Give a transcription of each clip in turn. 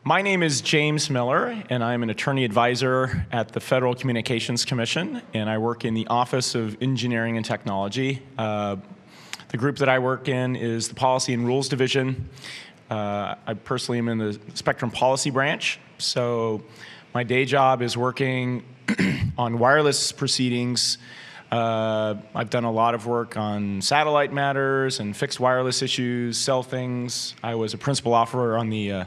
My name is James Miller, and I'm an attorney advisor at the Federal Communications Commission, and I work in the Office of Engineering and Technology. The group that I work in is the Policy and Rules Division. I personally am in the Spectrum Policy Branch, so my day job is working on wireless proceedings. I've done a lot of work on satellite matters and fixed wireless issues, cell things. I was a principal officer on the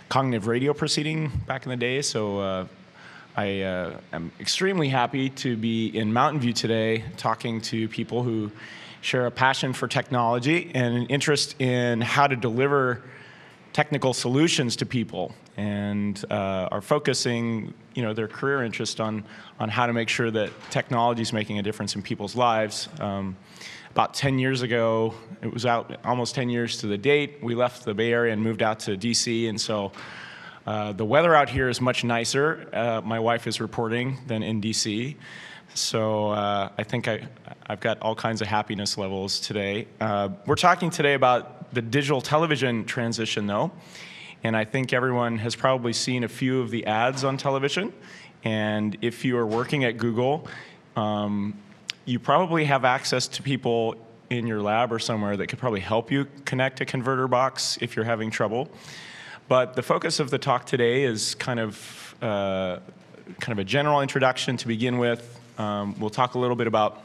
cognitive radio proceeding back in the day, so I am extremely happy to be in Mountain View today talking to people who share a passion for technology and an interest in how to deliver technical solutions to people, and are focusing their career interest on how to make sure that technology is making a difference in people's lives. About 10 years ago, it was out almost 10 years to the date, we left the Bay Area and moved out to DC, and so the weather out here is much nicer, my wife is reporting, than in DC. So I think I've got all kinds of happiness levels today. We're talking today about the digital television transition, though, and I think everyone has probably seen a few of the ads on television, and if you are working at Google, you probably have access to people in your lab or somewhere that could probably help you connect a converter box if you're having trouble. But the focus of the talk today is kind of a general introduction to begin with. We'll talk a little bit about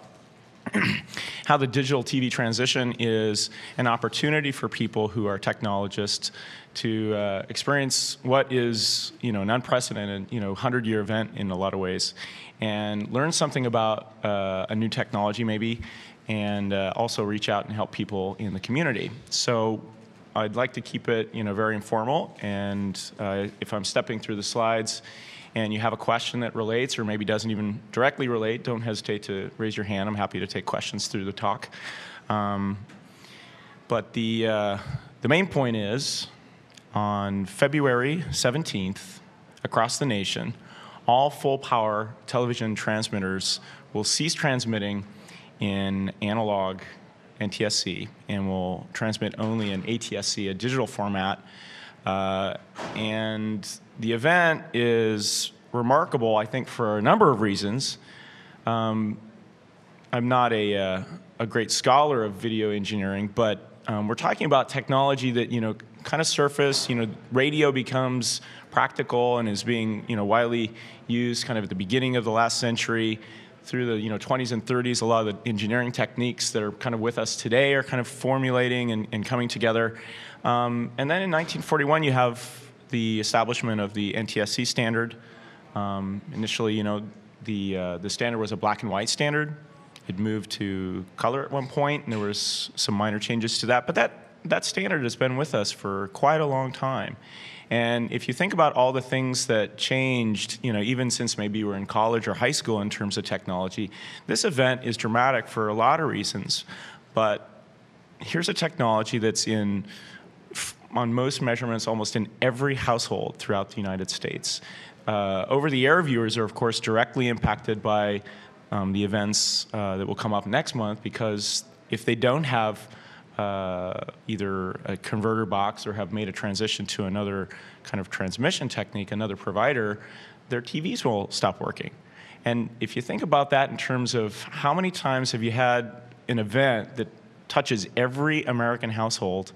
how the digital TV transition is an opportunity for people who are technologists to experience what is an unprecedented 100-year event in a lot of ways, and learn something about a new technology maybe, and also reach out and help people in the community. So I'd like to keep it very informal, and if I'm stepping through the slides and you have a question that relates or maybe doesn't even directly relate, don't hesitate to raise your hand. I'm happy to take questions through the talk. But the main point is, on February 17th, across the nation, all full-power television transmitters will cease transmitting in analog NTSC and will transmit only in ATSC, a digital format. And the event is remarkable, I think, for a number of reasons. I'm not a great scholar of video engineering, but we're talking about technology that kind of surfaced. Radio becomes practical and is being widely used kind of at the beginning of the last century. Through the 20s and 30s, a lot of the engineering techniques that are kind of with us today are kind of formulating and coming together. And then in 1941, you have the establishment of the NTSC standard. Initially, the standard was a black and white standard. It moved to color at one point, and there was some minor changes to that. But that standard has been with us for quite a long time. And if you think about all the things that changed, even since maybe you were in college or high school in terms of technology, this event is dramatic for a lot of reasons. But here's a technology that's on most measurements, almost in every household throughout the United States. Over-the-air viewers are, of course, directly impacted by the events that will come up next month, because if they don't have either a converter box or have made a transition to another kind of transmission technique, another provider, their TVs will stop working. And if you think about that in terms of how many times have you had an event that touches every American household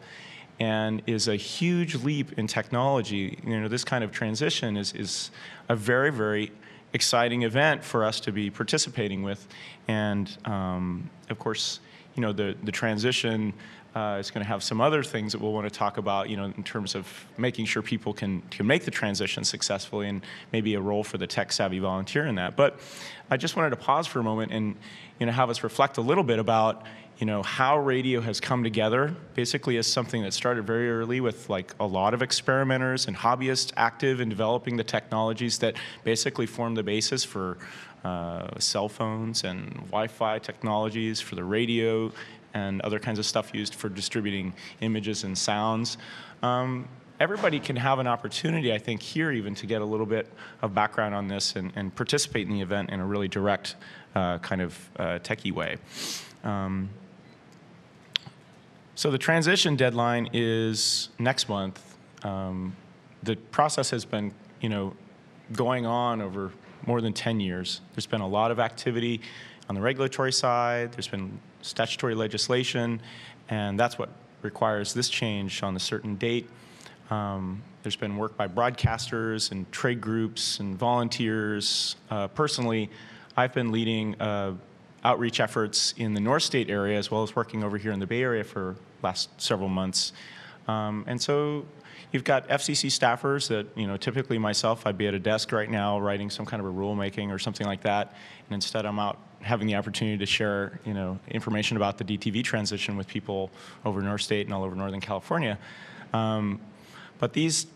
and is a huge leap in technology, this kind of transition is a very, very exciting event for us to be participating with. And of course, the transition is going to have some other things that we'll want to talk about, in terms of making sure people can make the transition successfully, and maybe a role for the tech-savvy volunteer in that. But I just wanted to pause for a moment and have us reflect a little bit about how radio has come together, basically as something that started very early with a lot of experimenters and hobbyists active in developing the technologies that basically form the basis for cell phones and Wi-Fi technologies, for the radio and other kinds of stuff used for distributing images and sounds. Everybody can have an opportunity, I think, here even to get a little bit of background on this and participate in the event in a really direct kind of techie way. So the transition deadline is next month. the process has been, going on over more than 10 years. There's been a lot of activity on the regulatory side. There's been statutory legislation, and that's what requires this change on a certain date. There's been work by broadcasters and trade groups and volunteers. Personally, I've been leading outreach efforts in the North State area as well as working over here in the Bay Area for the last several months. And so you've got FCC staffers that, typically myself, I'd be at a desk right now writing some kind of a rulemaking or something like that, and instead I'm out having the opportunity to share, information about the DTV transition with people over North State and all over Northern California. But this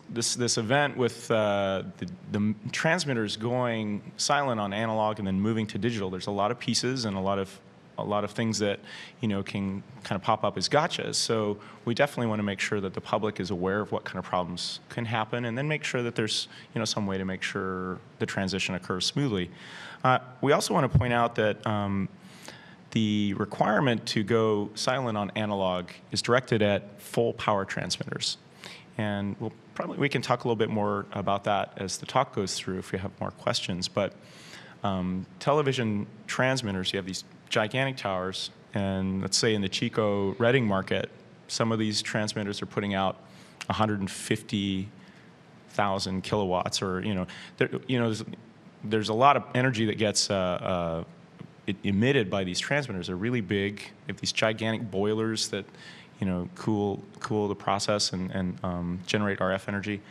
event with the transmitters going silent on analog and then moving to digital, there's a lot of pieces and a lot of things that can kind of pop up as gotchas. So we definitely want to make sure that the public is aware of what kind of problems can happen, and then make sure that there's some way to make sure the transition occurs smoothly. We also want to point out that the requirement to go silent on analog is directed at full power transmitters. And we can talk a little bit more about that as the talk goes through if you have more questions. But television transmitters, you have these gigantic towers, and let's say in the Chico Redding market, some of these transmitters are putting out 150,000 kilowatts, or there's a lot of energy that gets emitted by these transmitters. They're really big. They have these gigantic boilers that cool the process and generate RF energy.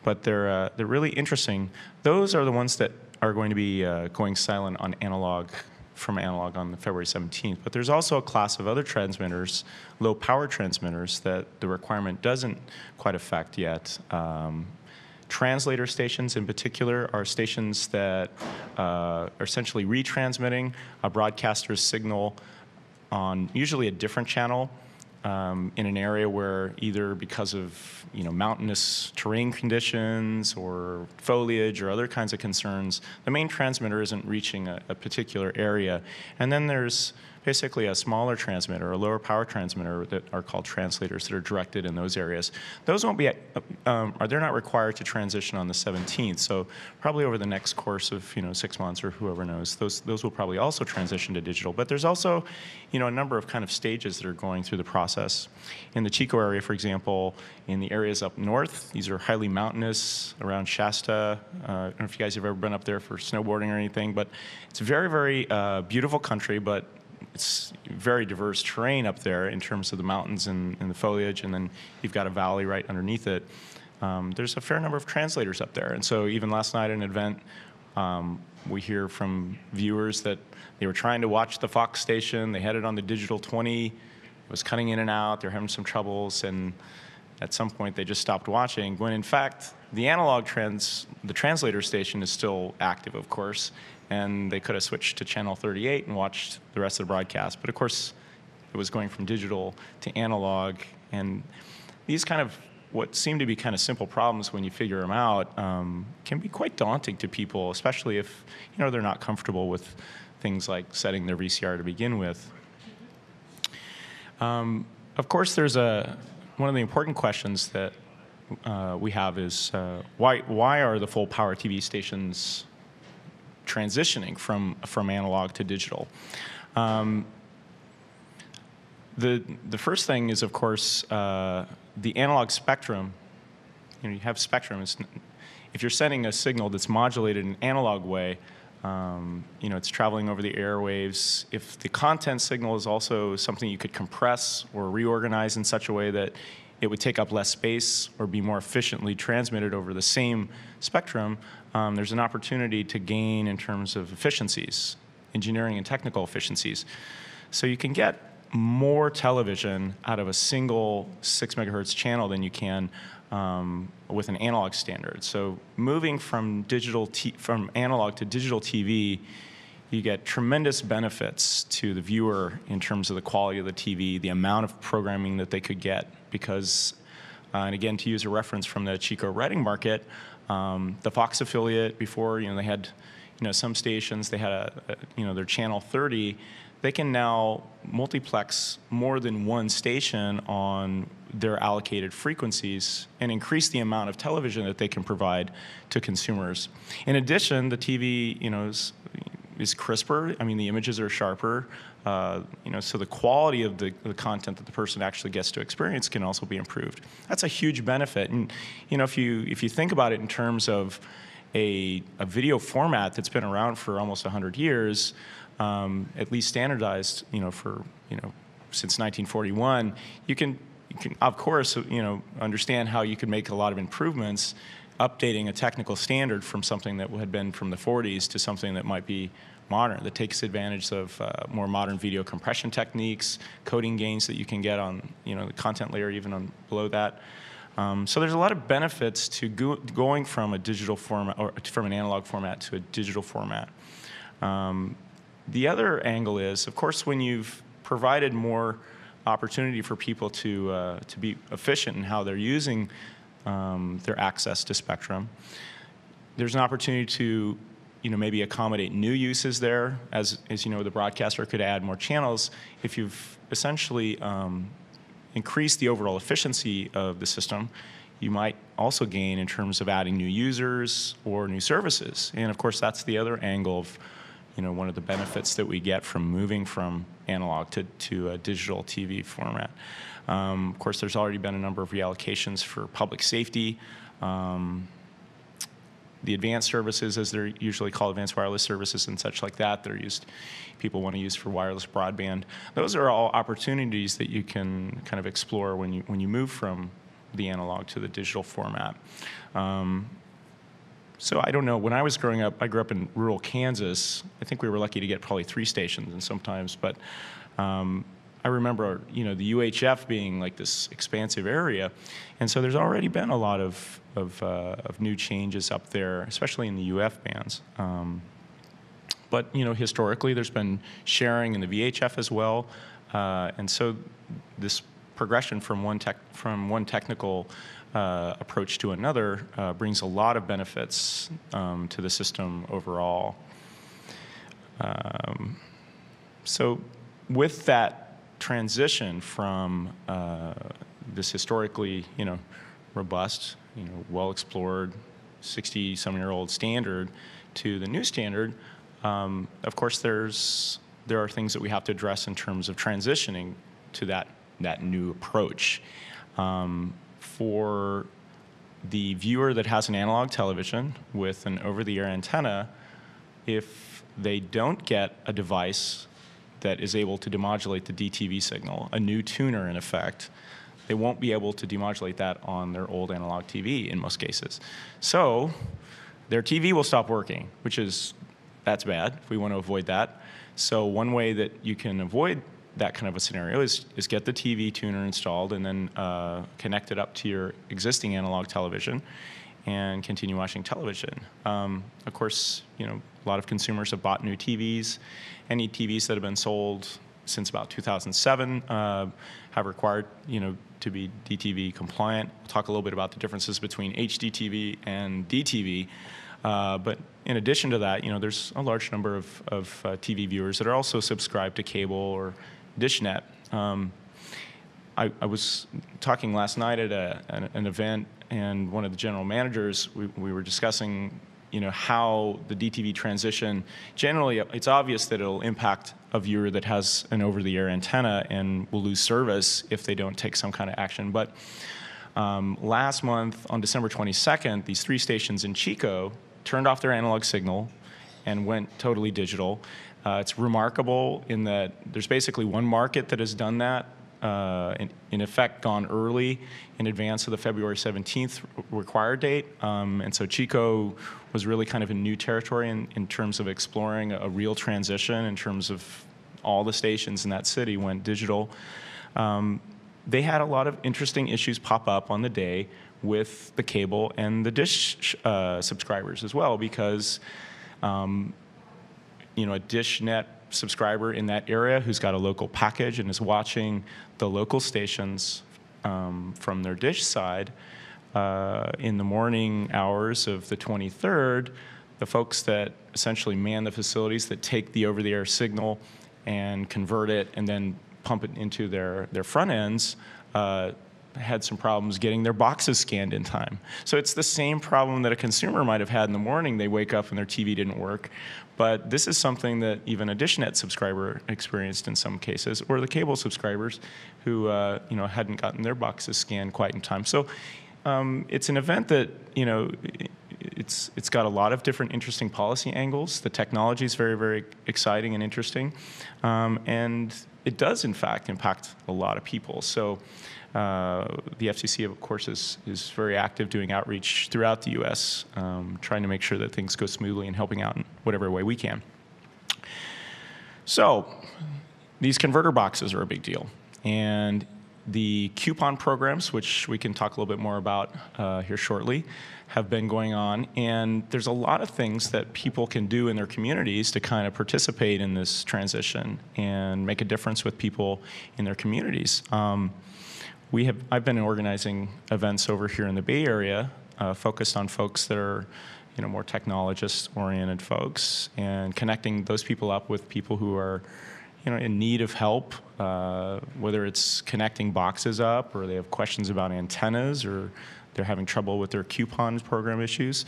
But they're really interesting. Those are the ones that are going to be going silent on analog, from analog on February 17th. But there's also a class of other transmitters, low power transmitters, that the requirement doesn't quite affect yet. Translator stations in particular are stations that are essentially retransmitting a broadcaster's signal on usually a different channel in an area where either because of mountainous terrain conditions or foliage or other kinds of concerns, the main transmitter isn't reaching a particular area. And then there's basically a smaller transmitter, a lower power transmitter, that are called translators that are directed in those areas. Those won't be, they're not required to transition on the 17th. So probably over the next course of 6 months or whoever knows, those will probably also transition to digital. But there's also a number of kind of stages that are going through the process. In the Chico area, for example, in the areas up north, these are highly mountainous around Shasta. I don't know if you guys have ever been up there for snowboarding or anything, but it's a very, very beautiful country, but it's very diverse terrain up there in terms of the mountains and the foliage, and then you've got a valley right underneath it. There's a fair number of translators up there, and so even last night at an event, we hear from viewers that they were trying to watch the Fox station. They had it on the digital 20. It was cutting in and out. They were having some troubles, and at some point they just stopped watching, when in fact the analog the translator station is still active, of course, and they could have switched to channel 38 and watched the rest of the broadcast. But of course, it was going from digital to analog, and these kind of what seem to be kind of simple problems when you figure them out can be quite daunting to people, especially if they're not comfortable with things like setting their VCR to begin with. Of course, there's one of the important questions that we have is why are the full power TV stations transitioning from analog to digital? The first thing is, of course, the analog spectrum. You have spectrum. If you're sending a signal that's modulated in an analog way, it's traveling over the airwaves. If the content signal is also something you could compress or reorganize in such a way that it would take up less space or be more efficiently transmitted over the same spectrum, there's an opportunity to gain in terms of efficiencies, engineering and technical efficiencies. So you can get more television out of a single 6 megahertz channel than you can with an analog standard. So moving from analog to digital TV, you get tremendous benefits to the viewer in terms of the quality of the TV, the amount of programming that they could get, because, and again, to use a reference from the Chico Redding market, the Fox affiliate before, they had, some stations, they had their channel 30, they can now multiplex more than one station on their allocated frequencies and increase the amount of television that they can provide to consumers. In addition, the TV, is crisper. I mean, the images are sharper. So the quality of the content that the person actually gets to experience can also be improved. That's a huge benefit. And if you think about it in terms of a video format that's been around for almost 100 years, at least standardized, since 1941, you can of course understand how you could make a lot of improvements, updating a technical standard from something that had been from the 40s to something that might be modern, that takes advantage of more modern video compression techniques, coding gains that you can get on the content layer, even on below that. So there's a lot of benefits to going from a digital format, or from an analog format to a digital format. The other angle is, of course, when you've provided more opportunity for people to be efficient in how they're using their access to spectrum, there's an opportunity to maybe accommodate new uses there. As the broadcaster could add more channels. If you've essentially increased the overall efficiency of the system, you might also gain in terms of adding new users or new services. And of course, that's the other angle of one of the benefits that we get from moving from analog to a digital TV format. Of course, there's already been a number of reallocations for public safety. The advanced services, as they're usually called, advanced wireless services and such like that, people want to use for wireless broadband. Those are all opportunities that you can kind of explore when you move from the analog to the digital format. So I don't know. When I was growing up, I grew up in rural Kansas. I think we were lucky to get probably 3 stations, and sometimes, but I remember the UHF being like this expansive area, and so there's already been a lot of new changes up there, especially in the UF bands. But historically, there's been sharing in the VHF as well, and so this progression from one technical approach to another brings a lot of benefits to the system overall. So with that transition from this historically, robust, well-explored, 60-some-year-old standard to the new standard, of course, there are things that we have to address in terms of transitioning to that new approach. For the viewer that has an analog television with an over-the-air antenna, if they don't get a device that is able to demodulate the DTV signal, a new tuner in effect, they won't be able to demodulate that on their old analog TV in most cases. So their TV will stop working, that's bad. We want to avoid that. So one way that you can avoid that kind of a scenario is get the TV tuner installed and then connect it up to your existing analog television and continue watching television. Of course, a lot of consumers have bought new TVs. Any TVs that have been sold since about 2007 have required, to be DTV compliant. We'll talk a little bit about the differences between HDTV and DTV. But in addition to that, there's a large number of TV viewers that are also subscribed to cable or DishNet. I was talking last night at an event, and one of the general managers, we were discussing how the DTV transition, generally it's obvious that it'll impact a viewer that has an over-the-air antenna and will lose service if they don't take some kind of action. But last month, on December 22nd, these 3 stations in Chico turned off their analog signal and went totally digital. It's remarkable in that there's basically one market that has done that, in effect gone early in advance of the February 17th required date. And so Chico was really kind of in new territory in terms of exploring a real transition in terms of all the stations in that city went digital. They had a lot of interesting issues pop up on the day with the cable and the dish subscribers as well, because a DishNet subscriber in that area who's got a local package and is watching the local stations from their dish side in the morning hours of the 23rd, the folks that essentially man the facilities that take the over-the-air signal and convert it and then pump it into their front ends, had some problems getting their boxes scanned in time. So it's the same problem that a consumer might have had in the morning. They wake up and their TV didn't work. But this is something that even a DishNet subscriber experienced in some cases, or the cable subscribers who hadn't gotten their boxes scanned quite in time. So it's an event that it's got a lot of different interesting policy angles. The technology is very, very exciting and interesting, and it does in fact impact a lot of people. So the FCC, of course, is very active doing outreach throughout the U.S., trying to make sure that things go smoothly and helping out in whatever way we can. So these converter boxes are a big deal. And the coupon programs, which we can talk a little bit more about here shortly, have been going on. And there's a lot of things that people can do in their communities to kind of participate in this transition and make a difference with people in their communities. I've been organizing events over here in the Bay Area, focused on folks that are, more technologist-oriented folks, and connecting those people up with people who are, in need of help, whether it's connecting boxes up, or they have questions about antennas, or they're having trouble with their coupons program issues.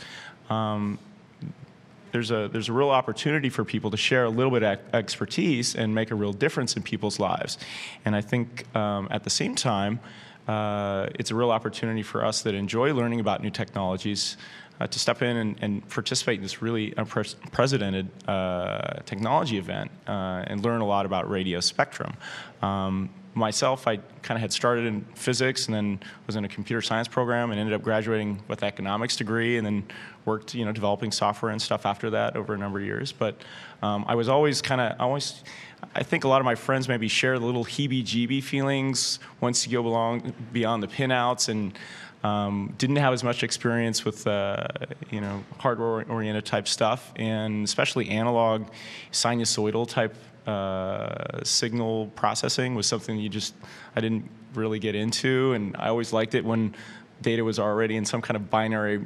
There's a real opportunity for people to share a little bit of expertise and make a real difference in people's lives. And I think at the same time, it's a real opportunity for us that enjoy learning about new technologies to step in and participate in this really unprecedented technology event and learn a lot about radio spectrum. Myself, I kind of had started in physics and then was in a computer science program and ended up graduating with an economics degree, and then worked, developing software and stuff after that over a number of years. But I was always I think a lot of my friends maybe share the little heebie-jeebie feelings once you go beyond the pinouts, and didn't have as much experience with hardware-oriented type stuff, and especially analog sinusoidal type signal processing was something I didn't really get into, and I always liked it when data was already in some kind of binary,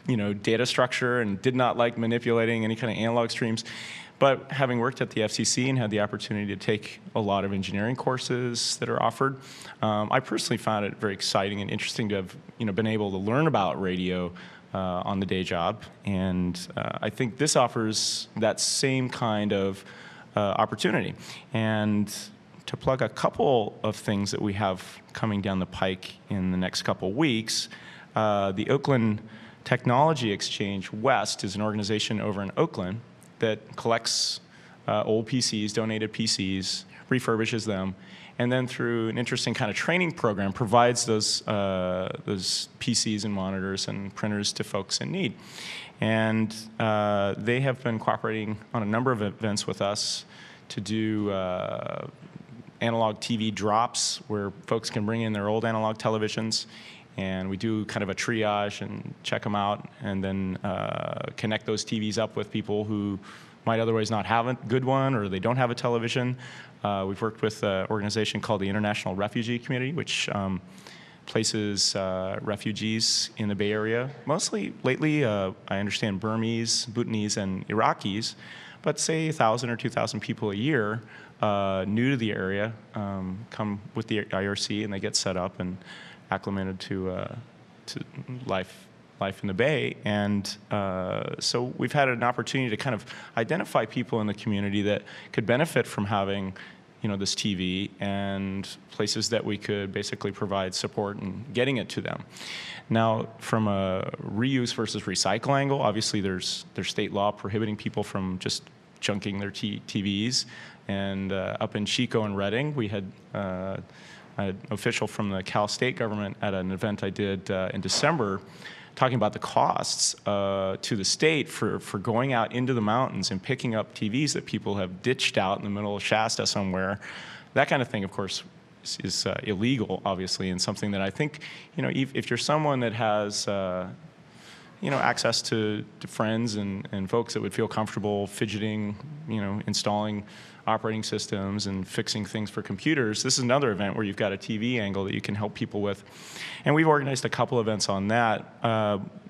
data structure, and did not like manipulating any kind of analog streams. But having worked at the FCC and had the opportunity to take a lot of engineering courses that are offered, I personally found it very exciting and interesting to have been able to learn about radio on the day job, and I think this offers that same kind of opportunity. And to plug a couple of things that we have coming down the pike in the next couple weeks, the Oakland Technology Exchange West is an organization over in Oakland that collects old PCs, donated PCs, refurbishes them, and then through an interesting kind of training program provides those PCs and monitors and printers to folks in need. And they have been cooperating on a number of events with us to do analog TV drops where folks can bring in their old analog televisions, and we do kind of a triage and check them out, and then connect those TVs up with people who might otherwise not have a good one, or they don't have a television. We've worked with an organization called the International Refugee Community, which places refugees in the Bay Area. Mostly lately, I understand Burmese, Bhutanese, and Iraqis, but say 1,000 or 2,000 people a year new to the area come with the IRC, and they get set up and acclimated to life in the Bay. And so we've had an opportunity to kind of identify people in the community that could benefit from having this TV, and places that we could basically provide support in getting it to them. Now, from a reuse versus recycle angle, obviously there's state law prohibiting people from just junking their TVs. And up in Chico and Redding, we had an official from the Cal State government at an event I did in December, talking about the costs to the state for going out into the mountains and picking up TVs that people have ditched out in the middle of Shasta somewhere. That kind of thing, of course, is illegal, obviously, and something that I think, if you're someone that has, access to friends and folks that would feel comfortable fidgeting, installing operating systems and fixing things for computers, this is another event where you've got a TV angle that you can help people with. And we've organized a couple events on that.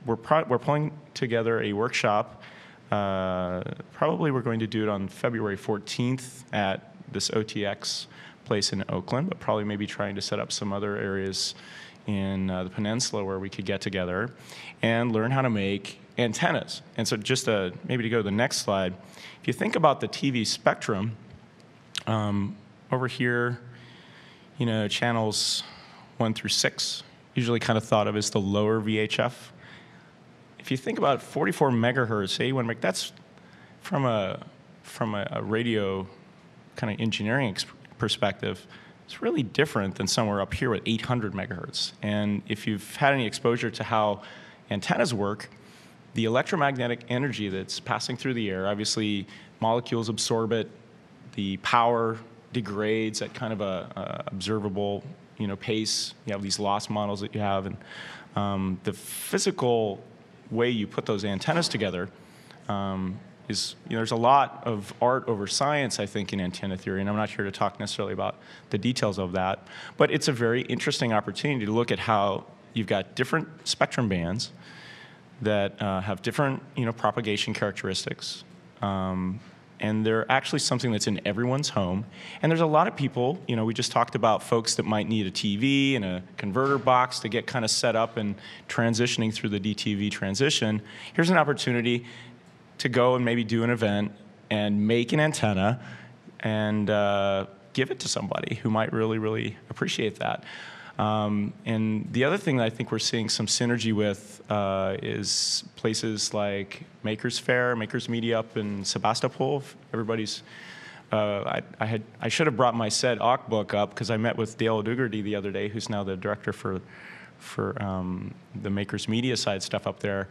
We're pulling together a workshop Probably we're going to do it on February 14th at this OTX place in Oakland, but probably maybe trying to set up some other areas in the peninsula where we could get together and learn how to make antennas. And so just maybe to go to the next slide, if you think about the TV spectrum, over here, channels 1 through 6, usually kind of thought of as the lower VHF. If you think about 44 megahertz, 81 megahertz, that's from a radio kind of engineering perspective, it's really different than somewhere up here with 800 megahertz. And if you've had any exposure to how antennas work, the electromagnetic energy that's passing through the air, obviously molecules absorb it, the power degrades at kind of a observable pace. You have these loss models that you have, and the physical way you put those antennas together is, there's a lot of art over science, I think, in antenna theory, and I'm not here to talk necessarily about the details of that, but it's a very interesting opportunity to look at how you've got different spectrum bands that have different, propagation characteristics, and they're actually something that's in everyone's home. And there's a lot of people, we just talked about folks that might need a TV and a converter box to get kind of set up and transitioning through the DTV transition. Here's an opportunity to go and maybe do an event and make an antenna and give it to somebody who might really, really appreciate that. And the other thing that I think we're seeing some synergy with is places like Makers Fair, Makers Media up in Sebastopol. Everybody's, I should have brought my SED Awk book up because I met with Dale O'Dougherty the other day, who's now the director for the Makers Media side stuff up there.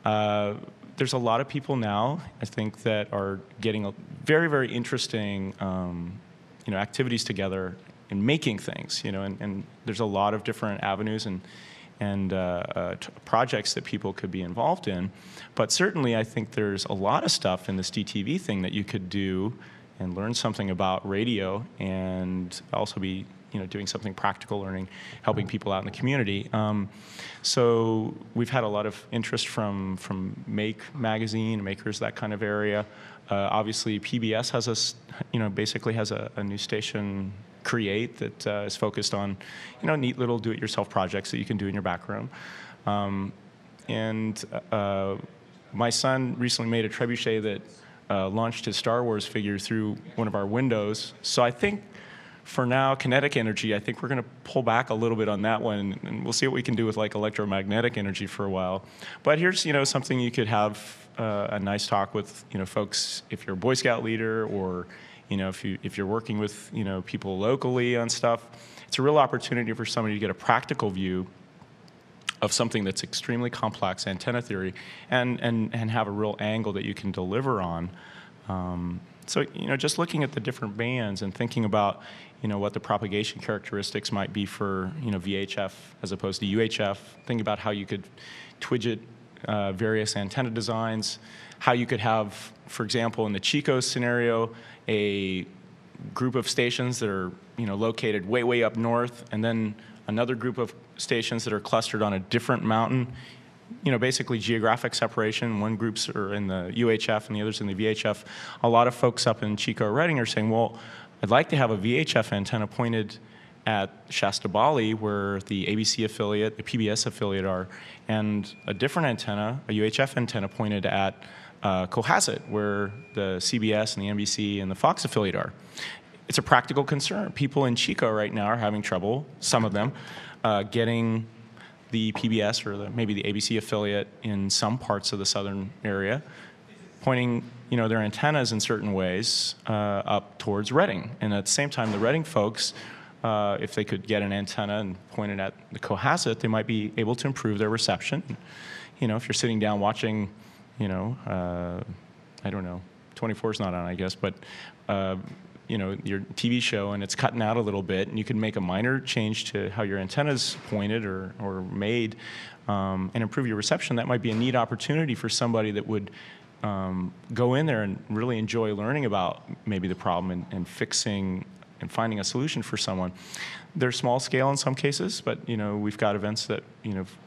There's a lot of people now, I think, that are getting a very, very interesting, activities together and making things, and there's a lot of different avenues and projects that people could be involved in. But certainly, I think there's a lot of stuff in this DTV thing that you could do and learn something about radio and also be, doing something practical, learning, helping people out in the community. So we've had a lot of interest from Make Magazine, Makers, that kind of area. Obviously, PBS has basically has a new station, Create, that is focused on, neat little do-it-yourself projects that you can do in your back room. My son recently made a trebuchet that launched his Star Wars figure through one of our windows. So I think, for now, kinetic energy, I think we're going to pull back a little bit on that one, and we'll see what we can do with like electromagnetic energy for a while. But here's, something you could have a nice talk with, folks, if you're a Boy Scout leader or, if you're working with, people locally on stuff. It's a real opportunity for somebody to get a practical view of something that's extremely complex, antenna theory, and have a real angle that you can deliver on. So, just looking at the different bands and thinking about, what the propagation characteristics might be for, VHF as opposed to UHF, thinking about how you could twidget various antenna designs, how you could have, for example, in the Chico scenario, a group of stations that are, located way, way up north, and then another group of stations that are clustered on a different mountain. Basically geographic separation. One groups are in the UHF and the others in the VHF. A lot of folks up in Chico or Redding are saying, well, I'd like to have a VHF antenna pointed at Shasta Bali, where the ABC affiliate, the PBS affiliate are, and a different antenna, a UHF antenna, pointed at Cohasset, where the CBS and the NBC and the Fox affiliate are. It's a practical concern. People in Chico right now are having trouble, some of them, getting the PBS or maybe the ABC affiliate in some parts of the southern area, pointing their antennas in certain ways up towards Redding. And at the same time, the Redding folks, if they could get an antenna and point it at the Cohasset, they might be able to improve their reception. If you're sitting down watching, I don't know, 24 is not on, I guess, but your TV show and it's cutting out a little bit, and you can make a minor change to how your antenna's pointed or made and improve your reception. That might be a neat opportunity for somebody that would go in there and really enjoy learning about maybe the problem and fixing and finding a solution for someone. They're small scale in some cases, but we've got events that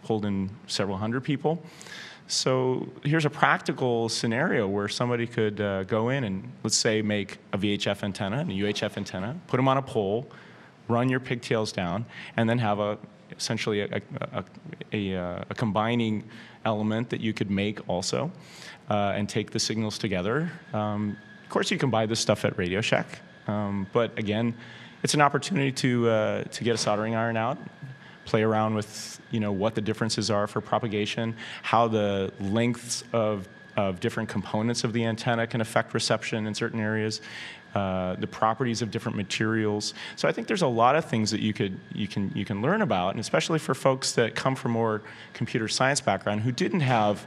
hold in several hundred people. So here's a practical scenario where somebody could go in and, let's say, make a VHF antenna and a UHF antenna, put them on a pole, run your pigtails down, and then have essentially a combining element that you could make also and take the signals together. Of course, you can buy this stuff at Radio Shack, but again, it's an opportunity to get a soldering iron out, play around with what the differences are for propagation, how the lengths of different components of the antenna can affect reception in certain areas, the properties of different materials. So I think there's a lot of things that you can learn about, and especially for folks that come from more computer science background who didn't have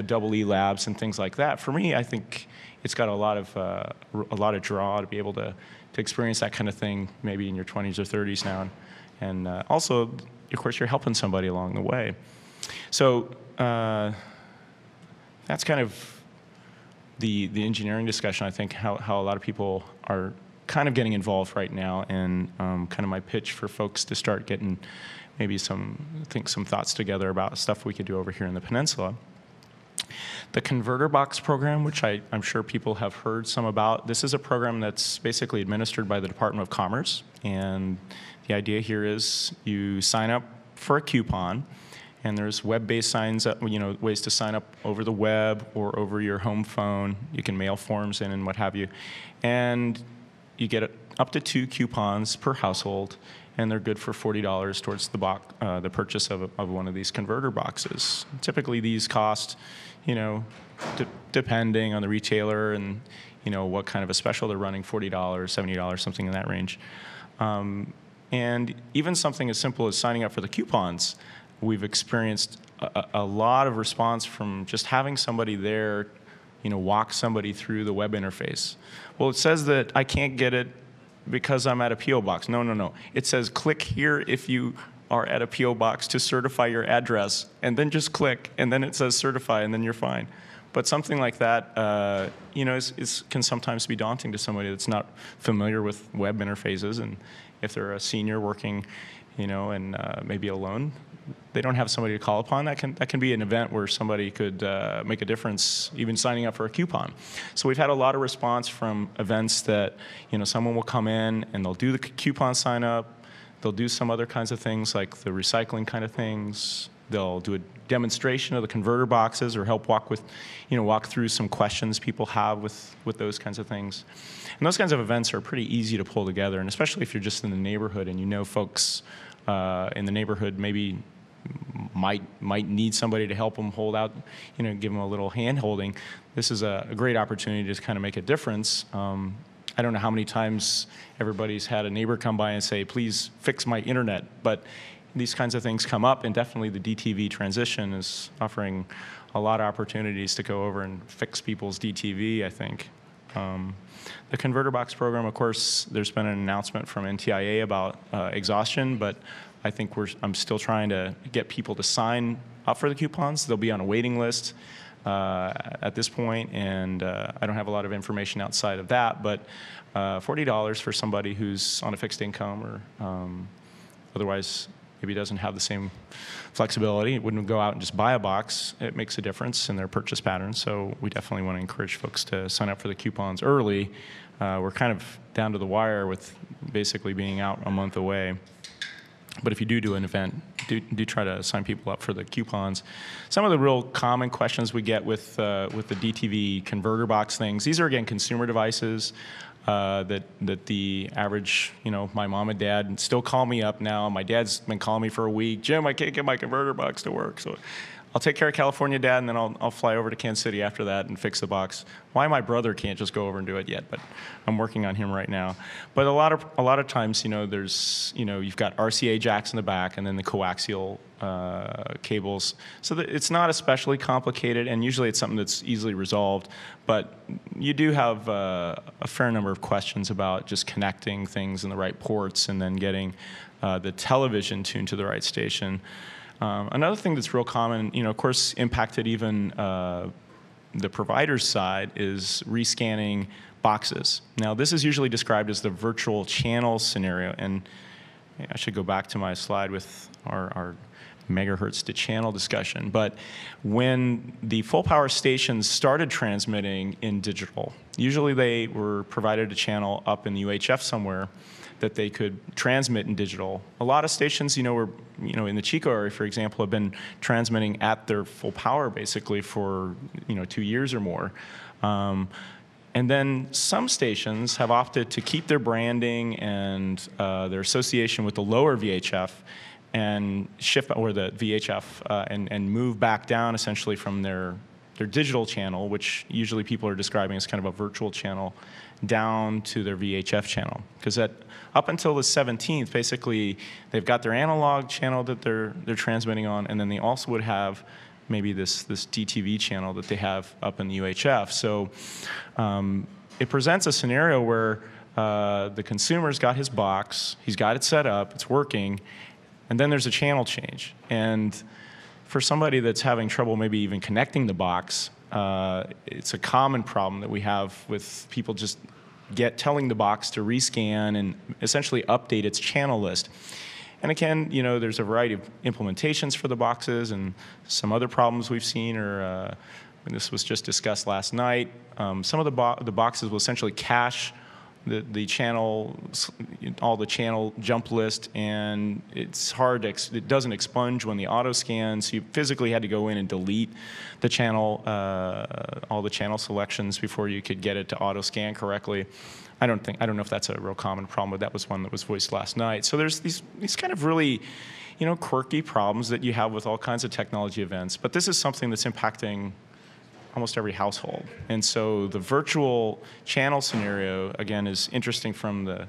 double E labs and things like that. For me, I think it's got a lot of draw to be able to experience that kind of thing maybe in your 20s or 30s now, and also, of course, you're helping somebody along the way. So that's kind of the engineering discussion. I think how a lot of people are kind of getting involved right now, and kind of my pitch for folks to start getting maybe some thoughts together about stuff we could do over here in the peninsula. The Converter Box program, which I'm sure people have heard some about, this is a program that's basically administered by the Department of Commerce, and the idea here is you sign up for a coupon, and there's web-based ways to sign up over the web or over your home phone. You can mail forms in and what have you, and you get up to 2 coupons per household, and they're good for $40 towards the purchase of one of these converter boxes. Typically, these cost, depending on the retailer and what kind of a special they're running, $40, $70, something in that range. And even something as simple as signing up for the coupons, we've experienced a lot of response from just having somebody there, walk somebody through the web interface. Well, it says that I can't get it because I'm at a P.O. box. No. It says click here if you are at a P.O. box to certify your address, and then just click, and then it says certify, and then you're fine. But something like that, can sometimes be daunting to somebody that's not familiar with web interfaces, and if they're a senior working, and maybe alone, they don't have somebody to call upon. That can be an event where somebody could make a difference, even signing up for a coupon. So we've had a lot of response from events that someone will come in and they'll do the coupon sign up. They'll do some other kinds of things like the recycling kind of things. They'll do a demonstration of the converter boxes or help walk through some questions people have with those kinds of things. And those kinds of events are pretty easy to pull together, and especially if you're just in the neighborhood and folks in the neighborhood maybe might need somebody to help them hold out, give them a little hand holding. This is a great opportunity to kind of make a difference. I don't know how many times everybody's had a neighbor come by and say, please fix my internet, but these kinds of things come up, and definitely the DTV Transition is offering a lot of opportunities to go over and fix people's DTV, I think. The Converter Box program, of course, there's been an announcement from NTIA about exhaustion, but I think I'm still trying to get people to sign up for the coupons. They'll be on a waiting list at this point, and I don't have a lot of information outside of that, but $40 for somebody who's on a fixed income or otherwise maybe doesn't have the same flexibility, wouldn't go out and just buy a box. It makes a difference in their purchase patterns, so we definitely want to encourage folks to sign up for the coupons early. We're kind of down to the wire with basically being out a month away. But if you do an event, do try to sign people up for the coupons. Some of the real common questions we get with the DTV converter box things, these are, again, consumer devices that the average, my mom and dad still call me up now. My dad's been calling me for a week. Jim, I can't get my converter box to work. So I'll take care of California, Dad, and then I'll fly over to Kansas City after that and fix the box. Why my brother can't just go over and do it yet, but I'm working on him right now. But a lot of times, there's, you've got RCA jacks in the back and then the coaxial cables. So that it's not especially complicated, and usually it's something that's easily resolved. But you do have a fair number of questions about just connecting things in the right ports and then getting the television tuned to the right station. Another thing that's real common, of course, impacted even the provider's side is rescanning boxes. Now, this is usually described as the virtual channel scenario, and I should go back to my slide with our megahertz to channel discussion. But when the full power stations started transmitting in digital, usually they were provided a channel up in the UHF somewhere that they could transmit in digital. A lot of stations, were, in the Chico area, for example, have been transmitting at their full power basically for, 2 years or more. And then some stations have opted to keep their branding and their association with the lower VHF and shift, or the VHF, and move back down essentially from their digital channel, which usually people are describing as kind of a virtual channel, down to their VHF channel. Because up until the 17th, basically, they've got their analog channel that they're transmitting on, and then they also would have maybe this DTV channel that they have up in the UHF. So it presents a scenario where the consumer's got his box, he's got it set up, it's working, and then there's a channel change. And for somebody that's having trouble maybe even connecting the box, it's a common problem that we have with people just telling the box to rescan and essentially update its channel list. And again, there's a variety of implementations for the boxes, and some other problems we've seen are, and this was just discussed last night, some of the boxes will essentially cache the channel, all the channel jump list, and it's hard to, it doesn't expunge when the auto scans. So you physically had to go in and delete the channel, all the channel selections before you could get it to auto scan correctly. I don't know if that's a real common problem, but that was one that was voiced last night. So there's these kind of really, quirky problems that you have with all kinds of technology events. But this is something that's impacting almost every household. And so the virtual channel scenario, again, is interesting from the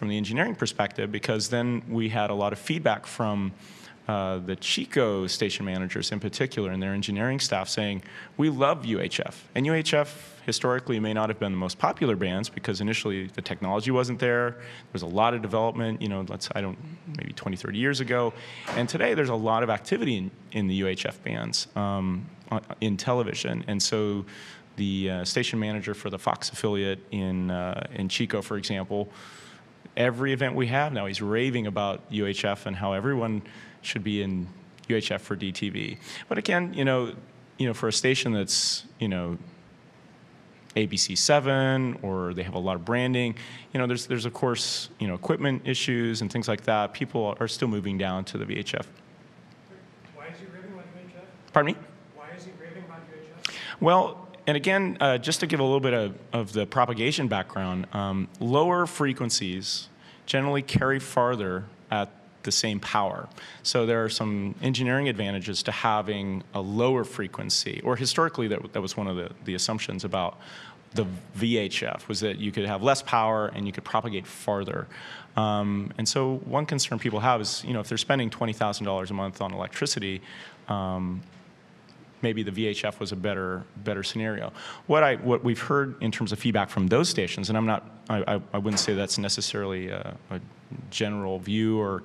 engineering perspective, because then we had a lot of feedback from the Chico station managers in particular and their engineering staff saying, we love UHF. And UHF historically may not have been the most popular bands because initially the technology wasn't there. There was a lot of development, maybe 20, 30 years ago. And today there's a lot of activity in the UHF bands in television. And so the station manager for the Fox affiliate in Chico, for example, every event we have now, he's raving about UHF and how everyone should be in UHF for DTV. But again, for a station that's, ABC7, or they have a lot of branding, there's of course, equipment issues and things like that. People are still moving down to the VHF. Why is he raving about VHF? Pardon me? Why is he raving about VHF? Well, and again, just to give a little bit of the propagation background, lower frequencies generally carry farther at the same power. So there are some engineering advantages to having a lower frequency, or historically that was one of the assumptions about the VHF, was that you could have less power and you could propagate farther. And so one concern people have is, if they're spending $20,000 a month on electricity, maybe the VHF was a better scenario. What we've heard in terms of feedback from those stations, and I wouldn't say that's necessarily a general view, or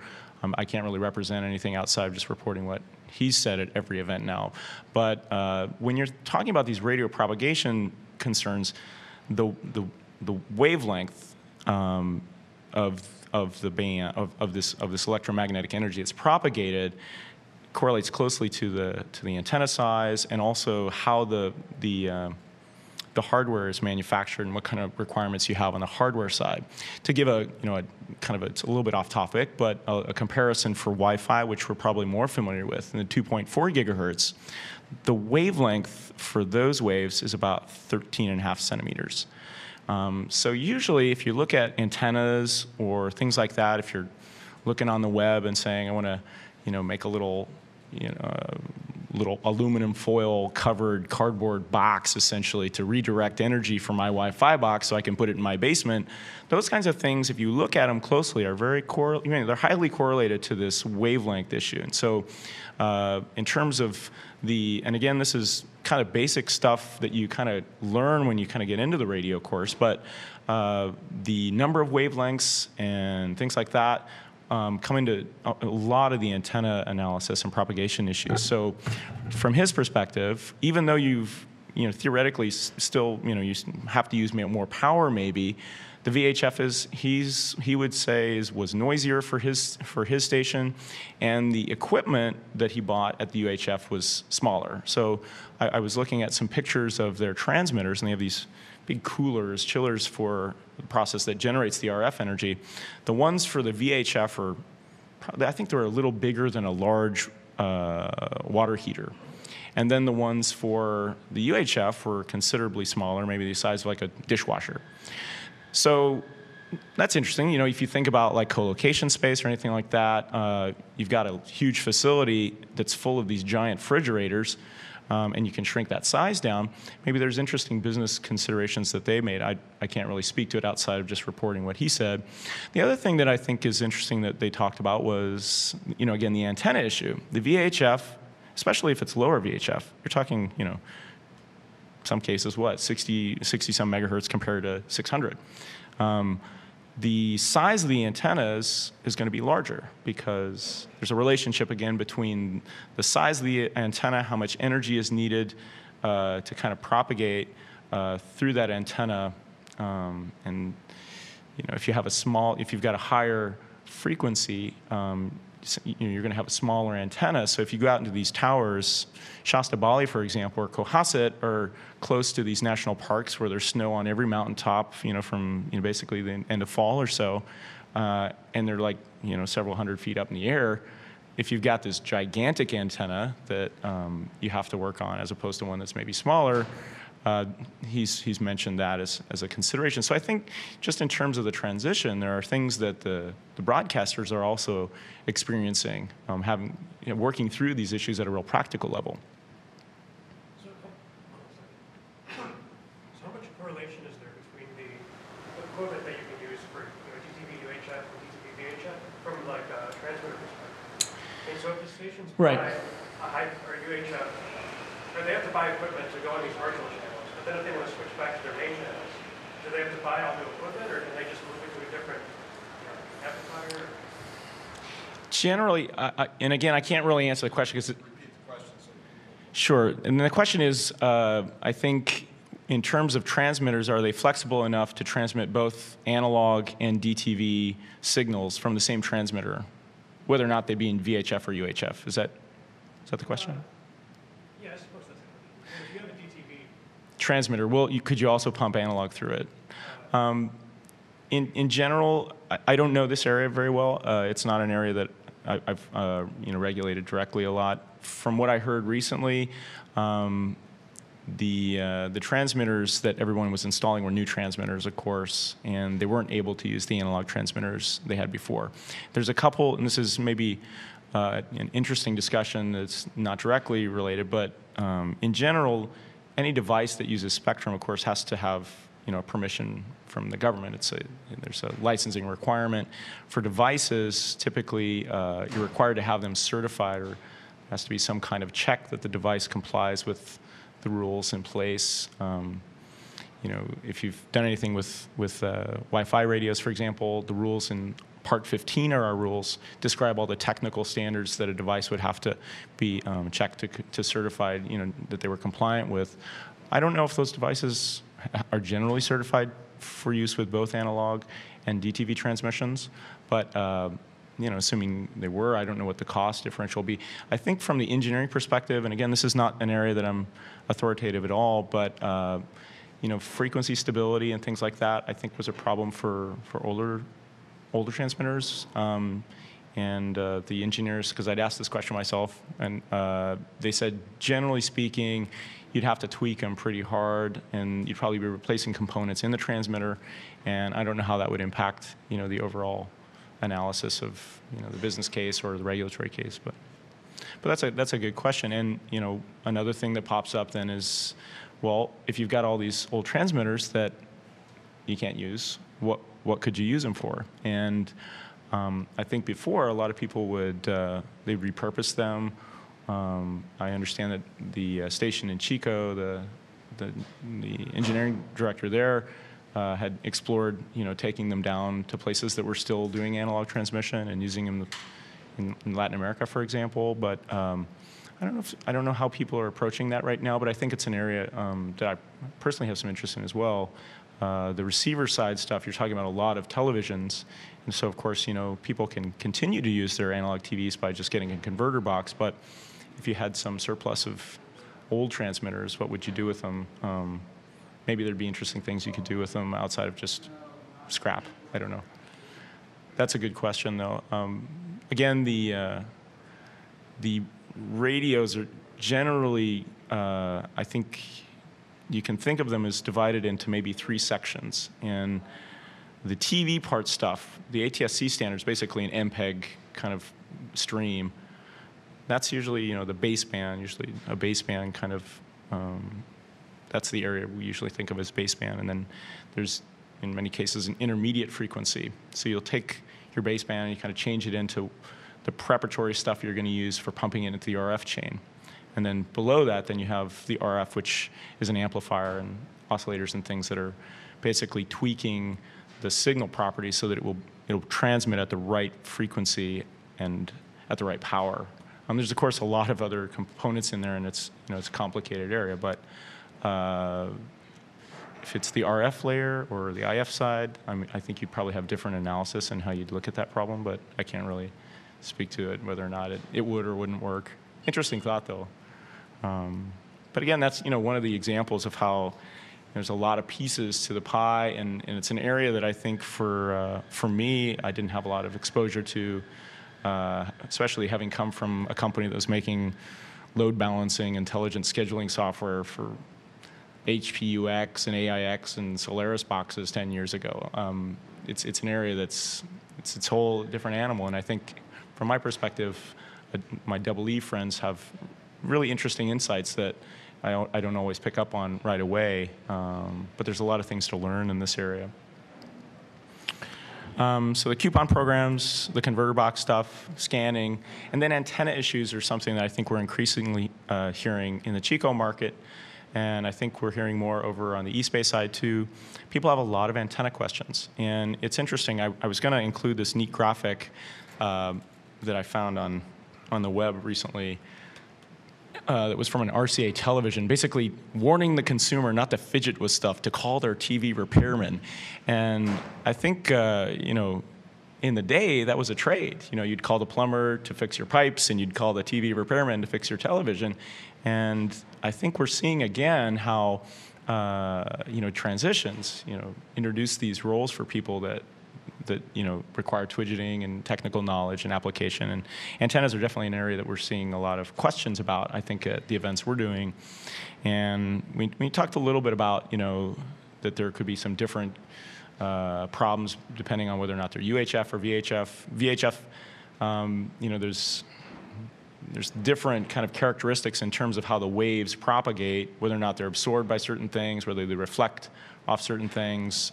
I can't really represent anything outside of just reporting what he's said at every event now. But when you're talking about these radio propagation concerns, the wavelength of the band of this electromagnetic energy that's propagated correlates closely to the antenna size, and also how the hardware is manufactured and what kind of requirements you have on the hardware side. To give it's a little bit off topic, but a comparison for Wi-Fi, which we're probably more familiar with, in the 2.4 gigahertz, the wavelength for those waves is about 13.5 centimeters. So usually if you look at antennas or things like that, if you're looking on the web and saying, I want to make a little aluminum foil covered cardboard box essentially to redirect energy from my Wi-Fi box so I can put it in my basement. Those kinds of things, if you look at them closely, are they're highly correlated to this wavelength issue. And so in terms of and again, this is kind of basic stuff that you kind of learn when you kind of get into the radio course, but the number of wavelengths and things like that come into a lot of the antenna analysis and propagation issues. So from his perspective, even though you've theoretically still you have to use more power maybe, The VHF he would say was noisier for his station, and the equipment that he bought at the UHF was smaller. So I was looking at some pictures of their transmitters, and they have these big coolers, chillers for the process that generates the RF energy. The ones for the VHF are, I think they're a little bigger than a large water heater. And then the ones for the UHF were considerably smaller, maybe the size of like a dishwasher. So that's interesting. You know, if you think about like co-location space or anything like that, you've got a huge facility that's full of these giant refrigerators, and you can shrink that size down. Maybe there's interesting business considerations that they made. I can't really speak to it outside of just reporting what he said. The other thing that I think is interesting that they talked about was, you know, again, the antenna issue. The VHF, especially if it's lower VHF, you're talking, you know, some cases, what, 60 some megahertz compared to 600. The size of the antennas is going to be larger because there's a relationship, again, between the size of the antenna, how much energy is needed to kind of propagate through that antenna. And, you know, if you've got a higher frequency, you know, you're going to have a smaller antenna. So if you go out into these towers, Shasta Bali, for example, or Cohasset are close to these national parks where there's snow on every mountaintop, you know, from, you know, basically the end of fall or so, and they're like, you know, several hundred feet up in the air. If you've got this gigantic antenna that you have to work on as opposed to one that's maybe smaller, he's mentioned that as a consideration. So I think just in terms of the transition, there are things that the broadcasters are also experiencing, working through these issues at a real practical level. So how much correlation is there between the equipment that you can use for, you know, DTV UHF and DTV VHF from like a transmitter perspective? And so if the stations Right. buy a high or UHF, or they have to buy equipment to go on these marginal channels, but then if they want to switch back to their main channels, do they have to buy all new equipment, or can they just move it to a different, you know, amplifier? Generally, and again, I can't really answer the question because Repeat the question. sure. And the question is, I think, in terms of transmitters, are they flexible enough to transmit both analog and DTV signals from the same transmitter, whether or not they be in VHF or UHF? Is that the question? Yeah, I suppose that's it. If you have a DTV Transmitter, well, could you also pump analog through it? In general, I don't know this area very well. It's not an area that I've you know, regulated directly a lot. From what I heard recently, the transmitters that everyone was installing were new transmitters, of course, and they weren't able to use the analog transmitters they had before. There's a couple, and this is maybe an interesting discussion that's not directly related, but in general, any device that uses spectrum, of course, has to have, you know, permission from the government. There's a licensing requirement for devices. Typically, you're required to have them certified, or there has to be some kind of check that the device complies with the rules in place. You know, if you've done anything with Wi-Fi radios, for example, the rules in Part 15 are our rules, describe all the technical standards that a device would have to be checked to certified, you know, that they were compliant with. I don't know if those devices are generally certified for use with both analog and DTV transmissions, but you know, assuming they were, I don't know what the cost differential will be. I think from the engineering perspective, and again, this is not an area that I'm authoritative at all, but you know, frequency stability and things like that, I think was a problem for older transmitters. And the engineers, because I'd asked this question myself, and they said, generally speaking, you'd have to tweak them pretty hard, and you'd probably be replacing components in the transmitter, and I don't know how that would impact, you know, the overall analysis of, you know, the business case or the regulatory case. But that's a good question. And, you know, another thing that pops up then is, well, if you've got all these old transmitters that you can't use, what could you use them for? And I think before, a lot of people would they'd repurpose them. I understand that the station in Chico, the engineering director there, had explored, you know, taking them down to places that were still doing analog transmission and using them in Latin America, for example. But I don't know how people are approaching that right now. But I think it's an area that I personally have some interest in as well. The receiver side stuff, you're talking about a lot of televisions. And so, of course, people can continue to use their analog TVs by just getting a converter box. But if you had some surplus of old transmitters, what would you do with them? Maybe there'd be interesting things you could do with them outside of just scrap. I don't know. That's a good question, though. Again, the radios are generally, I think, you can think of them as divided into maybe 3 sections. And the TV part stuff, the ATSC standard is basically an MPEG kind of stream. That's usually, the baseband, usually a baseband kind of, that's the area we usually think of as baseband. And then there's, in many cases, an intermediate frequency. So you'll take your baseband and you kind of change it into the preparatory stuff you're going to use for pumping it into the RF chain. And then below that, then you have the RF, which is an amplifier and oscillators and things that are basically tweaking the signal properties so that it'll transmit at the right frequency and at the right power. There's of course a lot of other components in there, and it's it's a complicated area. But if it's the RF layer or the IF side, I think you'd probably have different analysis in how you'd look at that problem. But I can't really speak to it whether or not it would or wouldn't work. Interesting thought though. But again, that's one of the examples of how there's a lot of pieces to the pie, and it's an area that I think for me, I didn't have a lot of exposure to, especially having come from a company that was making load balancing, intelligent scheduling software for HPUX and AIX and Solaris boxes 10 years ago. It's an area that's it's its whole different animal, and I think from my perspective, my EE friends have really interesting insights that I don't always pick up on right away, but there's a lot of things to learn in this area. So the coupon programs, the converter box stuff, scanning, and then antenna issues are something that I think we're increasingly hearing in the Chico market, and I think we're hearing more over on the East Bay side too. People have a lot of antenna questions, and it's interesting. I was going to include this neat graphic that I found on the web recently. That was from an RCA television, basically warning the consumer not to fidget with stuff, to call their TV repairman. And I think, in the day, that was a trade. You'd call the plumber to fix your pipes, and you'd call the TV repairman to fix your television. And I think we're seeing again how, transitions, introduce these roles for people that require twidgeting and technical knowledge and application. And antennas are definitely an area that we're seeing a lot of questions about, I think, at the events we're doing. And we talked a little bit about, that there could be some different problems depending on whether or not they're UHF or VHF. VHF, there's different kind of characteristics in terms of how the waves propagate, whether or not they're absorbed by certain things, whether they reflect off certain things.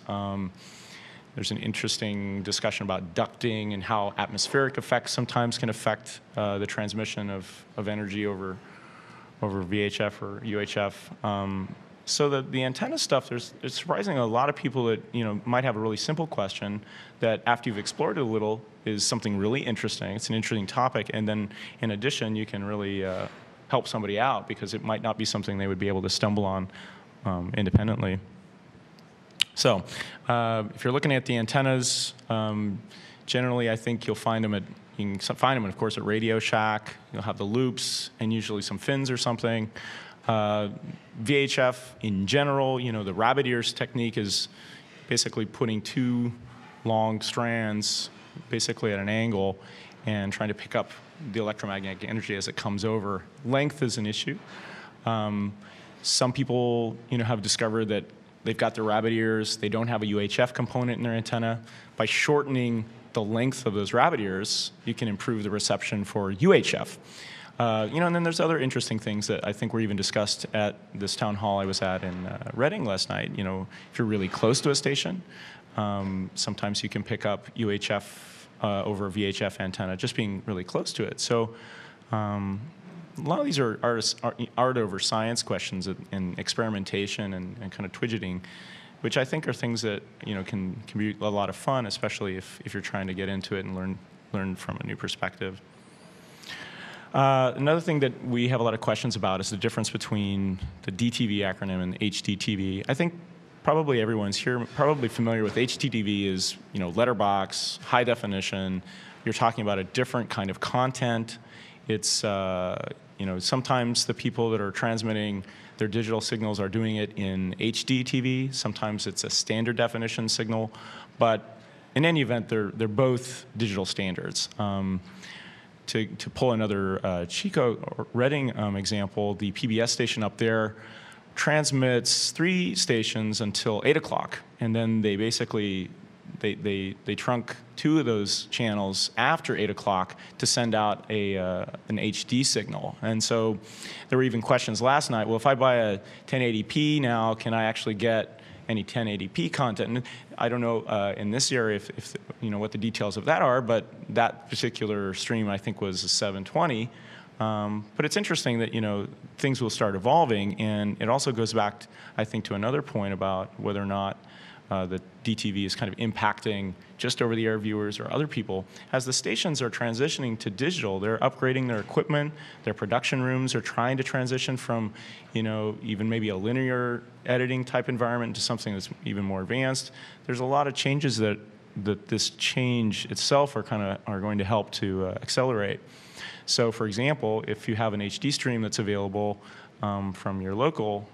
There's an interesting discussion about ducting and how atmospheric effects sometimes can affect the transmission of energy over VHF or UHF. So the antenna stuff, there's surprisingly a lot of people that might have a really simple question that after you've explored it a little is something really interesting. It's an interesting topic, and then in addition, you can really help somebody out because it might not be something they would be able to stumble on independently. So if you're looking at the antennas, generally I think you'll find them you can find them, of course, at Radio Shack. You'll have the loops and usually some fins or something. VHF in general, the rabbit ears technique is basically putting 2 long strands basically at an angle and trying to pick up the electromagnetic energy as it comes over. Length is an issue. Some people, have discovered that they've got their rabbit ears, they don't have a UHF component in their antenna. By shortening the length of those rabbit ears, you can improve the reception for UHF. And then there's other interesting things that I think were even discussed at this town hall I was at in Reading last night. If you're really close to a station, sometimes you can pick up UHF over a VHF antenna, just being really close to it. So a lot of these are art over science questions and experimentation and kind of twidgeting, which I think are things that can be a lot of fun, especially if you're trying to get into it and learn from a new perspective. Another thing that we have a lot of questions about is the difference between the DTV acronym and HDTV. I think probably everyone's here probably familiar with HDTV is, letterbox, high definition. You're talking about a different kind of content. It's, sometimes the people that are transmitting their digital signals are doing it in HD TV. Sometimes it's a standard definition signal. But in any event, they're both digital standards. To pull another Chico or Reading example, the PBS station up there transmits 3 stations until 8 o'clock, and then they basically they trunk 2 of those channels after 8 o'clock to send out an HD signal. And so there were even questions last night. Well, if I buy a 1080p now, can I actually get any 1080p content? And I don't know in this area if what the details of that are, but that particular stream I think was a 720. But it's interesting that things will start evolving, and it also goes back, I think, to another point about whether or not the DTV is kind of impacting just over-the-air viewers or other people. As the stations are transitioning to digital, they're upgrading their equipment, their production rooms are trying to transition from, even maybe a linear editing type environment to something that's even more advanced. There's a lot of changes that this change itself are going to help to accelerate. So, for example, if you have an HD stream that's available from your local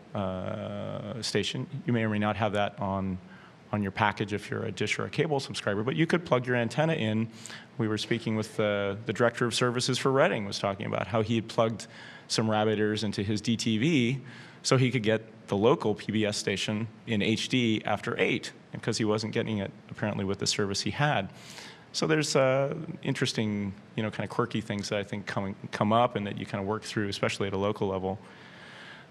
station, you may or may not have that on your package if you're a dish or a cable subscriber, but you could plug your antenna in. We were speaking with the director of services for Reading, was talking about how he had plugged some rabbit ears into his DTV so he could get the local PBS station in HD after 8, because he wasn't getting it apparently with the service he had. So there's interesting, kind of quirky things that I think come up and that you kind of work through, especially at a local level.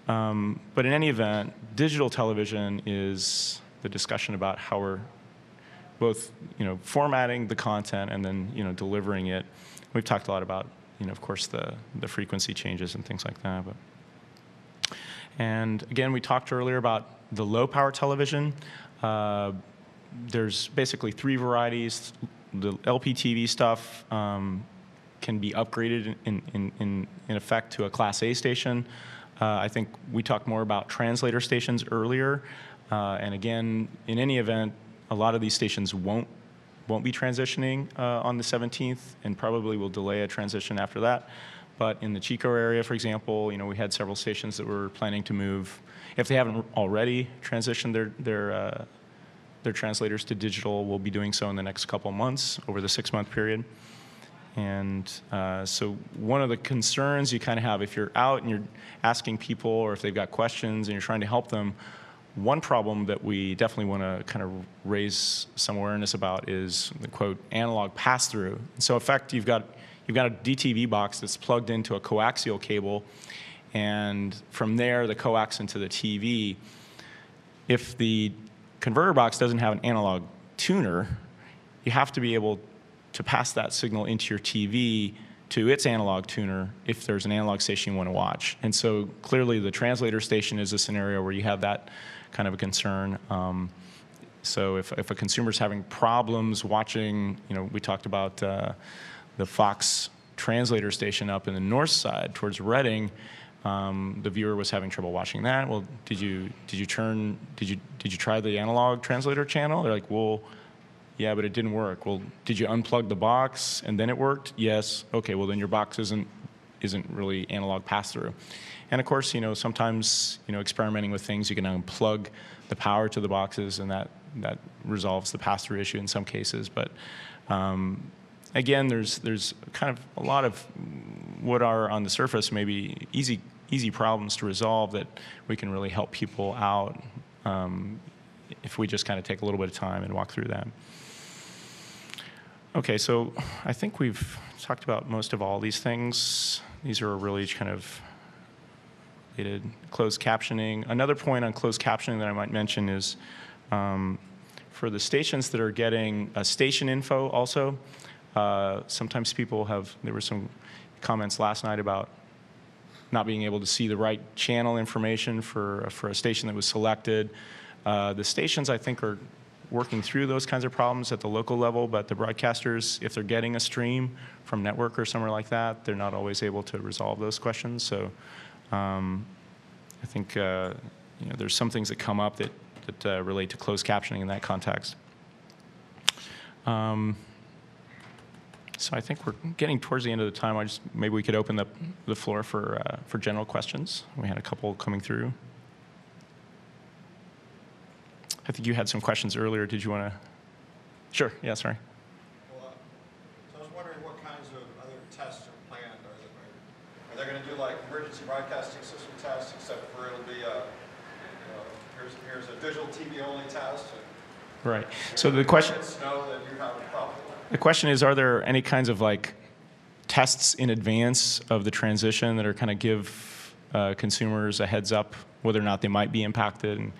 But in any event, digital television is the discussion about how we're both, formatting the content and then, delivering it. We've talked a lot about, of course, the frequency changes and things like that. And again, we talked earlier about the low-power television. There's basically 3 varieties. The LPTV stuff can be upgraded in effect to a Class A station. I think we talked more about translator stations earlier. And again, in any event, a lot of these stations won't be transitioning on the 17th, and probably will delay a transition after that. But in the Chico area, for example, we had several stations that were planning to move. If they haven't already transitioned their translators to digital, will be doing so in the next couple of months over the 6-month period. And so one of the concerns you kind of have if you're out and you're asking people, or if they've got questions and you're trying to help them, one problem that we definitely want to kind of raise some awareness about is the quote analog pass-through. So in fact, you've got a DTV box that's plugged into a coaxial cable, and from there the coax into the TV. If the converter box doesn't have an analog tuner, you have to be able to pass that signal into your TV to its analog tuner if there's an analog station you want to watch. And so clearly the translator station is a scenario where you have that kind of a concern. So if a consumer's having problems watching, we talked about the Fox translator station up in the north side towards Reading, the viewer was having trouble watching that. Well, did you try the analog translator channel? They're like, well, yeah, but it didn't work. Well, did you unplug the box and then it worked? Yes. Okay, well then your box isn't really analog pass-through. And of course, sometimes, experimenting with things, you can unplug the power to the boxes, and that resolves the pass-through issue in some cases. But again, there's kind of a lot of what are on the surface maybe easy problems to resolve that we can really help people out if we just kind of take a little bit of time and walk through that. Okay, so I think we've talked about most of all these things. These are really kind of related. Closed captioning. Another point on closed captioning that I might mention is for the stations that are getting station info also, sometimes people there were some comments last night about not being able to see the right channel information for a station that was selected. The stations, I think, are working through those kinds of problems at the local level, but the broadcasters, if they're getting a stream from network or somewhere like that, they're not always able to resolve those questions. So I think there's some things that come up that that relate to closed captioning in that context. So I think we're getting towards the end of the time. Maybe we could open up the floor for general questions. We had a couple coming through. I think you had some questions earlier. Did you want to? Sure. Yeah. Sorry. Well, so I was wondering what kinds of other tests are planned. Are they going to do like emergency broadcasting system tests, except for it'll be here's a visual TV only test. Right. So the question. Snow that you have a problem. The question is, are there any kinds of like tests in advance of the transition that are kind of give consumers a heads up whether or not they might be impacted? And,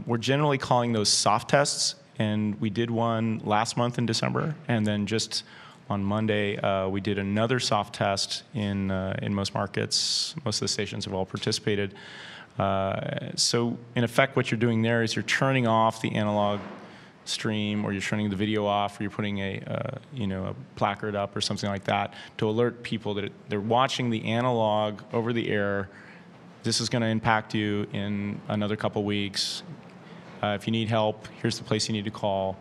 we're generally calling those soft tests, and we did one last month in December, and then just on Monday we did another soft test in most markets. Most of the stations have all participated. So in effect, what you're doing there is you're turning off the analog stream, or you're turning the video off, or you're putting a placard up or something like that to alert people that they're watching the analog over the air. This is going to impact you in another couple weeks. If you need help, here's the place you need to call.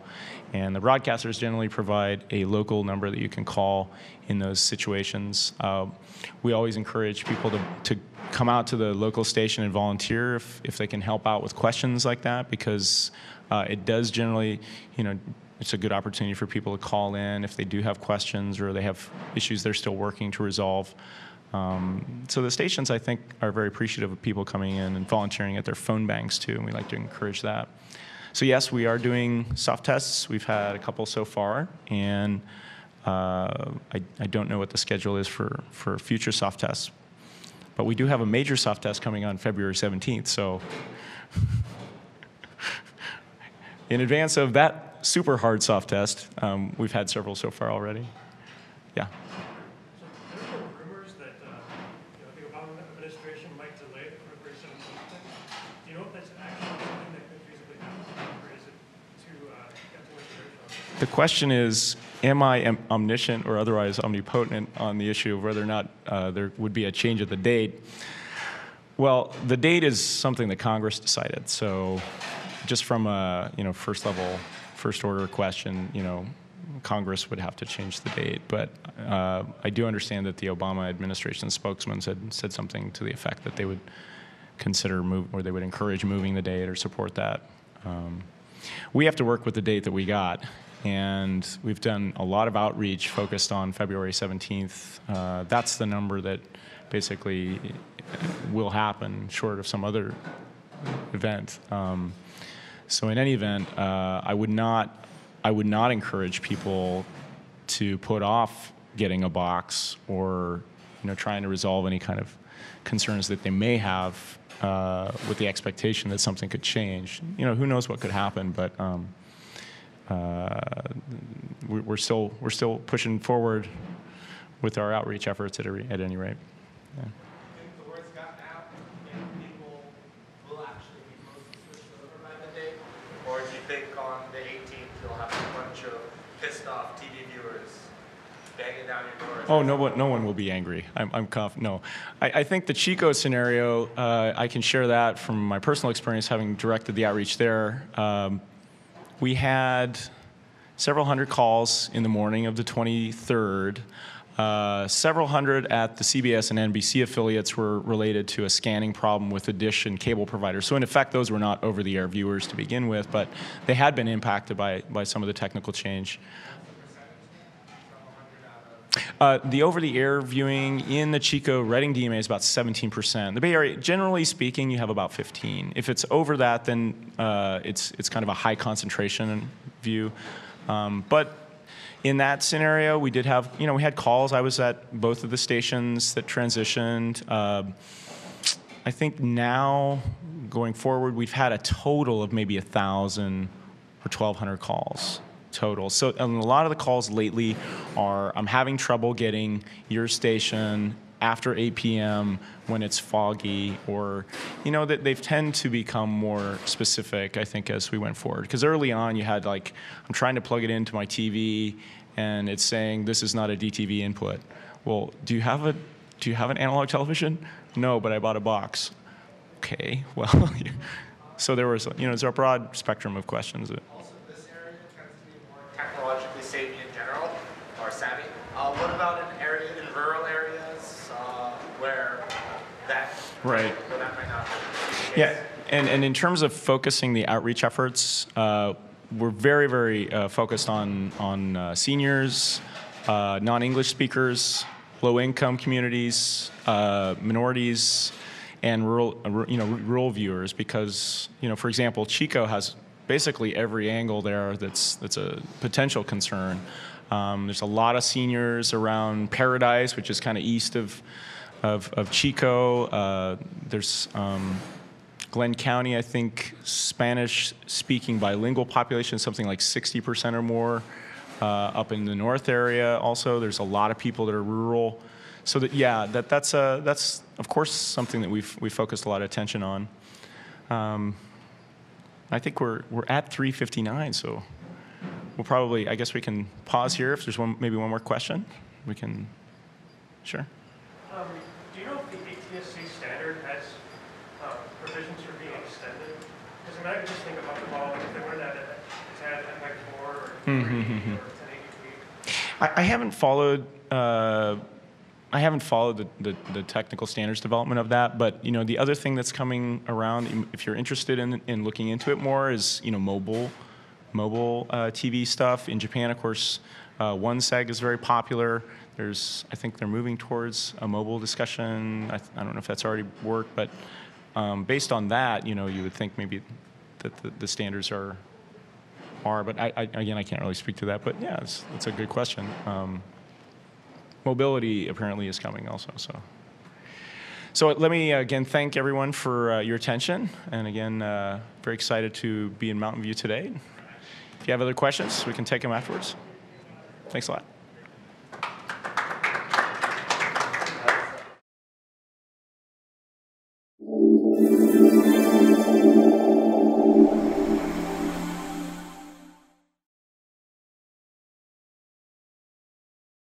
And the broadcasters generally provide a local number that you can call in those situations. We always encourage people to come out to the local station and volunteer if they can help out with questions like that, because it does generally, it's a good opportunity for people to call in if they do have questions or they have issues they're still working to resolve. So the stations, I think, are very appreciative of people coming in and volunteering at their phone banks, too, and we like to encourage that. So yes, we are doing soft tests. We've had a couple so far, and I don't know what the schedule is for future soft tests. But we do have a major soft test coming on February 17th, so in advance of that super hard soft test, we've had several so far already. Yeah. So there are rumors that the Obama administration might delay the February 17th thing. Do you know if that's actually something that could feasibly happen, or is it too information? The question is, am I omniscient or otherwise omnipotent on the issue of whether or not there would be a change of the date? Well, the date is something that Congress decided. So just from a first order question, Congress would have to change the date. But I do understand that the Obama administration spokesman said something to the effect that they would consider they would encourage moving the date or support that. We have to work with the date that we got. And we've done a lot of outreach focused on February 17th. That's the number that basically will happen short of some other event. So in any event, I would not encourage people to put off getting a box or trying to resolve any kind of concerns that they may have with the expectation that something could change. Who knows what could happen, but we're still pushing forward with our outreach efforts at any rate. Yeah. I think the word's gotten out, and people will actually be mostly switched over by the date? Or do you think on the 18th you'll have a bunch of pissed off TV viewers banging down your doors? Oh, no one will be angry. I'm confident. No, I think the Chico scenario, I can share that from my personal experience having directed the outreach there. We had several hundred calls in the morning of the 23rd. Several hundred at the CBS and NBC affiliates were related to a scanning problem with the dish and cable providers. So in effect, those were not over-the-air viewers to begin with, but they had been impacted by some of the technical change. The over-the-air viewing in the Chico Reading DMA is about 17%. The Bay Area, generally speaking, you have about 15. If it's over that, then it's kind of a high concentration view. But in that scenario, we did have, we had calls. I was at both of the stations that transitioned. I think now, going forward, we've had a total of maybe 1,000 or 1,200 calls total. So and a lot of the calls lately are, I'm having trouble getting your station after 8 p.m. when it's foggy, or, that they've tend to become more specific, I think, as we went forward. Because early on, you had I'm trying to plug it into my TV, and it's saying this is not a DTV input. Well, do you have an analog television? No, but I bought a box. Okay, well, So there was, there's a broad spectrum of questions. Also, this area tends to be more technologically savvy in general, or savvy. What about in rural areas where that Right. where that might not be? Yeah, and in terms of focusing the outreach efforts, we're very, very focused on seniors, non-English speakers, low-income communities, minorities, and rural viewers. Because, for example, Chico has basically every angle there that's a potential concern. There's a lot of seniors around Paradise, which is kind of east of Chico. There's Glenn County, I think, Spanish-speaking bilingual population, something like 60% or more. Up in the north area, also, there's a lot of people that are rural. So that's of course something that we've focused a lot of attention on. I think we're at 3:59, so we'll probably, I guess we can pause here. If there's maybe one more question, we can. Sure. Do you know if the ATSC standard has provisions for being extended? Because I can just think about the ball, if they wanted to add MX4 or 380 or 1080p. I haven't followed. The technical standards development of that, but the other thing that's coming around, if you're interested in looking into it more, is mobile TV stuff. In Japan, of course, OneSeg is very popular. I think they're moving towards a mobile discussion. I don't know if that's already worked, but based on that, you would think maybe that the standards are. But again, I can't really speak to that. But yeah, it's a good question. Mobility apparently is coming also. So let me again thank everyone for your attention, and again, very excited to be in Mountain View today. If you have other questions, we can take them afterwards. Thanks a lot.